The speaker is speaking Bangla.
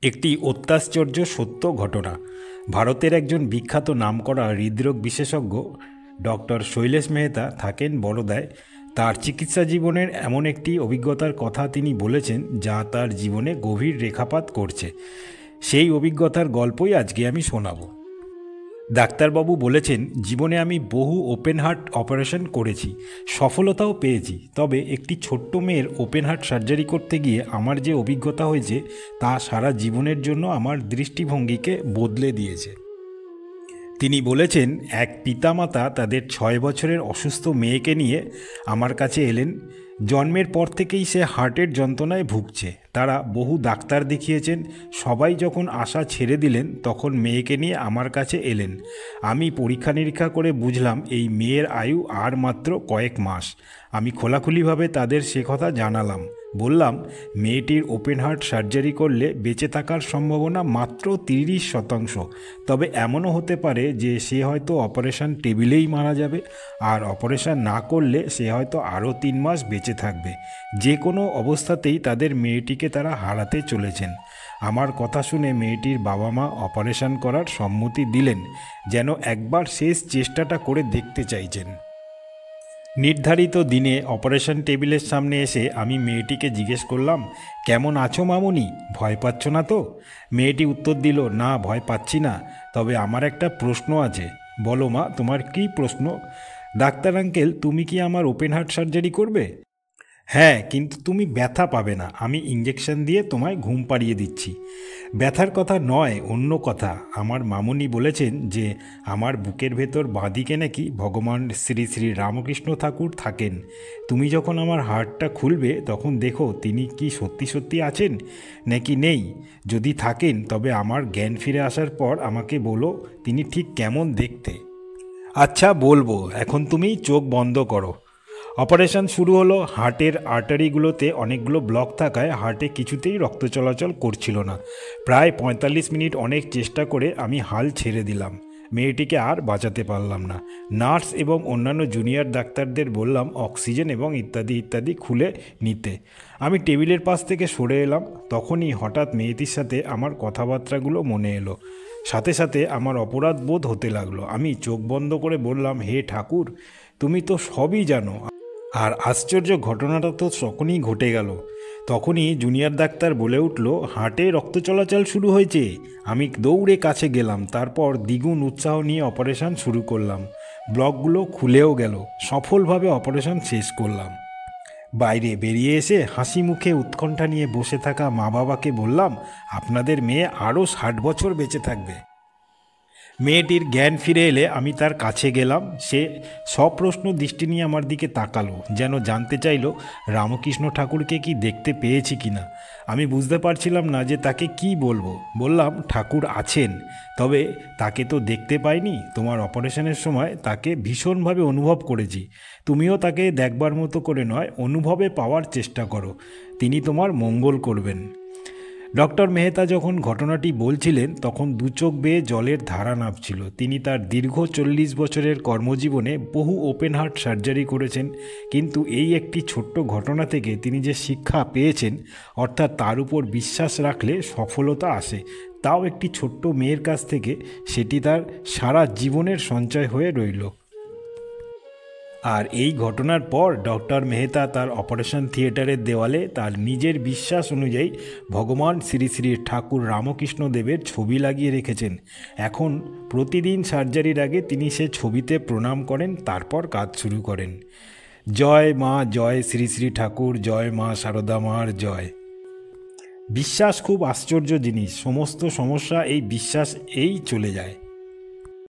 একটি অত্যাশ্চর্য সত্য ঘটনা। ভারতের একজন বিখ্যাত নামকরা হৃদরোগ বিশেষজ্ঞ ডক্টর শৈলেশ মেহতা থাকেন বরোদায়। তার চিকিৎসা জীবনের এমন একটি অভিজ্ঞতার কথা তিনি বলেছেন যা তার জীবনে গভীর রেখাপাত করছে। সেই অভিজ্ঞতার গল্পই আজকে আমি শোনাবো। ডাক্তারবাবু বলেছেন, জীবনে আমি বহু ওপেন হার্ট অপারেশন করেছি, সফলতাও পেয়েছি। তবে একটি ছোট্ট মেয়ের ওপেন হার্ট সার্জারি করতে গিয়ে আমার যে অভিজ্ঞতা হয়েছে তা সারা জীবনের জন্য আমার দৃষ্টিভঙ্গিকে বদলে দিয়েছে। তিনি বলেছেন, এক পিতামাতা তাদের 6 বছরের অসুস্থ মেয়েকে নিয়ে আমার কাছে এলেন। জন্মের পর থেকেই সে হার্টের যন্ত্রণায় ভুগছে। তারা বহু ডাক্তার দেখিয়েছেন। সবাই যখন আশা ছেড়ে দিলেন তখন মেয়েকে নিয়ে আমার কাছে এলেন। আমি পরীক্ষা নিরীক্ষা করে বুঝলাম এই মেয়ের আয়ু আর মাত্র কয়েক মাস। আমি খোলাখুলিভাবে তাদের সে কথা জানালাম। বললাম, মেয়েটির ওপেন হার্ট সার্জারি করলে বেঁচে থাকার সম্ভাবনা মাত্র 30%। তবে এমনও হতে পারে যে সে হয়তো অপারেশন টেবিলেই মারা যাবে, আর অপারেশন না করলে সে হয়তো আরও 3 মাস বেঁচে থাকবে। যে কোনো অবস্থাতেই তাদের মেয়েটিকে তারা হারাতে চলেছেন। আমার কথা শুনে মেয়েটির বাবা মা অপারেশন করার সম্মতি দিলেন, যেন একবার শেষ চেষ্টাটা করে দেখতে চাইছেন। নির্ধারিত দিনে অপারেশন টেবিলের সামনে এসে আমি মেয়েটিকে জিজ্ঞেস করলাম, কেমন আছো মামুনি, ভয় পাচ্ছ না তো? মেয়েটি উত্তর দিল, না ভয় পাচ্ছি না, তবে আমার একটা প্রশ্ন আছে। বলো মা, তোমার কী প্রশ্ন? ডাক্তার আঙ্কেল, তুমি কি আমার ওপেন হার্ট সার্জারি করবে? হ্যাঁ, কিন্তু তুমি ব্যথা পাবে না। আমি ইঞ্জেকশন দিয়ে তোমায় ঘুম পাড়িয়ে দিচ্ছি। ব্যথার কথা নয়, অন্য কথা। আমার মামুনি বলেছেন যে আমার বুকের ভেতর বাঁদিকে নাকি ভগবান শ্রী শ্রী রামকৃষ্ণ ঠাকুর থাকেন। তুমি যখন আমার হার্টটা খুলবে তখন দেখো তিনি কি সত্যি সত্যি আছেন নাকি নেই। যদি থাকেন তবে আমার জ্ঞান ফিরে আসার পর আমাকে বলো তিনি ঠিক কেমন দেখতে। আচ্ছা বলবো, এখন তুমি চোখ বন্ধ করো। অপারেশন শুরু হলো। হার্টের আর্টারিগুলোতে অনেকগুলো ব্লক থাকায় হার্টে কিছুতেই রক্ত চলাচল করছিল না। প্রায় 45 মিনিট অনেক চেষ্টা করে আমি হাল ছেড়ে দিলাম। মেয়েটিকে আর বাঁচাতে পারলাম না। নার্স এবং অন্যান্য জুনিয়র ডাক্তারদের বললাম অক্সিজেন এবং ইত্যাদি ইত্যাদি খুলে নিতে। আমি টেবিলের পাশ থেকে সরে এলাম। তখনই হঠাৎ মেয়েটির সাথে আমার কথাবার্তাগুলো মনে এলো। সাথে সাথে আমার অপরাধ বোধ হতে লাগলো। আমি চোখ বন্ধ করে বললাম, হে ঠাকুর, তুমি তো সবই জানো। আর আশ্চর্য ঘটনাটা তো তখনই ঘটে গেল। তখনই জুনিয়র ডাক্তার বলে উঠল, হার্টে রক্ত চলাচল শুরু হয়েছে। আমি দৌড়ে কাছে গেলাম। তারপর দ্বিগুণ উৎসাহ নিয়ে অপারেশন শুরু করলাম। ব্লকগুলো খুলেও গেল। সফলভাবে অপারেশন শেষ করলাম। বাইরে বেরিয়ে এসে হাসি মুখে উৎকণ্ঠা নিয়ে বসে থাকা মা বাবাকে বললাম, আপনাদের মেয়ে আরও 60 বছর বেঁচে থাকবে। মেয়েটির জ্ঞান ফিরে এলে আমি তার কাছে গেলাম। সে সপ্রশ্ন দৃষ্টি নিয়ে আমার দিকে তাকালো, যেন জানতে চাইল রামকৃষ্ণ ঠাকুরকে কি দেখতে পেয়েছি কিনা। আমি বুঝতে পারছিলাম না যে তাকে কি বলবো। বললাম, ঠাকুর আছেন, তবে তাকে তো দেখতে পাইনি। তোমার অপারেশনের সময় তাকে ভীষণভাবে অনুভব করেছি। তুমিও তাকে দেখবার মতো করে নয়, অনুভবে পাওয়ার চেষ্টা করো। তিনি তোমার মঙ্গল করবেন। ডক্টর মেহতা যখন ঘটনাটি বলছিলেন তখন দু চোখ বেয়ে জলের ধারা নামছিল। তিনি তার দীর্ঘ 40 বছরের কর্মজীবনে বহু ওপেন হার্ট সার্জারি করেছেন, কিন্তু এই একটি ছোট্ট ঘটনা থেকে তিনি যে শিক্ষা পেয়েছেন, অর্থাৎ তার উপর বিশ্বাস রাখলে সফলতা আসে, তাও একটি ছোট্ট মেয়ের কাছ থেকে, সেটি তার সারা জীবনের সঞ্চয় হয়ে রইল। আর এই ঘটনার পর ডক্টর মেহতা তার অপারেশন থিয়েটারের দেওয়ালে তার নিজের বিশ্বাস অনুযায়ী ভগবান শ্রী শ্রী ঠাকুর রামকৃষ্ণ দেবের ছবি লাগিয়ে রেখেছেন। এখন প্রতিদিন সার্জারির আগে তিনি সে ছবিতে প্রণাম করেন, তারপর কাজ শুরু করেন। জয় মা, জয় শ্রী শ্রী ঠাকুর, জয় মা সারদা মার জয়। বিশ্বাস খুব আশ্চর্য জিনিস। সমস্ত সমস্যা এই বিশ্বাস চলে যায়।